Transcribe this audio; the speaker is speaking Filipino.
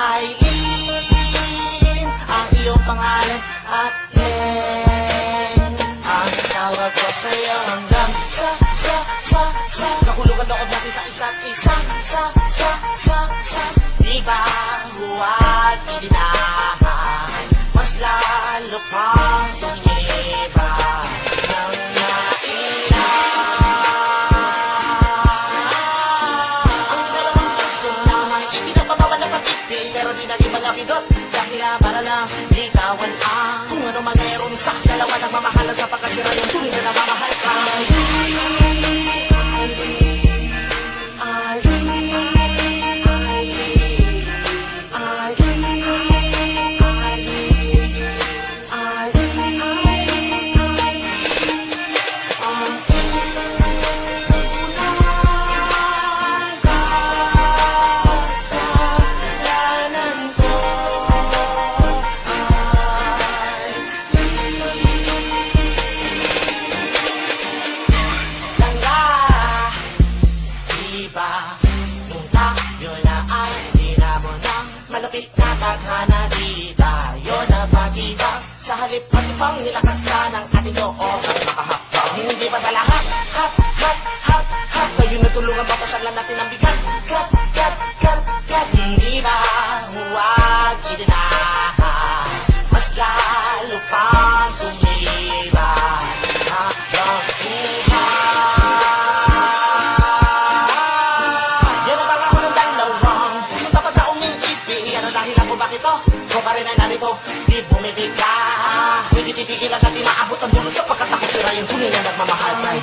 Aileen, ang iyong pangalan at Len. Ang tawag ko sa'yo hanggang sa Nakulugan loob natin sa isa't isa. Di ba huwag ilinahan, mas lalo pang tumiba ng pero di naging malaki doon. Dakila para lang ligawan ang kung ano man meron sa dalawa ng mamahalan sa pagkasira yung tuloy na namamahal ka. Malapit na tadhana, di tayo napatiba. Sa halip matipang nilakasan ang ating loob at makahapang. Hindi ba sa lahat? Hap kayo natulungan ba pasalan natin ang bigat? Kat hindi ba huwag idinahan, mas lalo pang tumiba habang bakit to? Kung pa rin ay narito, di bumibigla. Hindi titigil at di maabot ang dulo sapagkat ako sira yung tunay na nagmamahal kay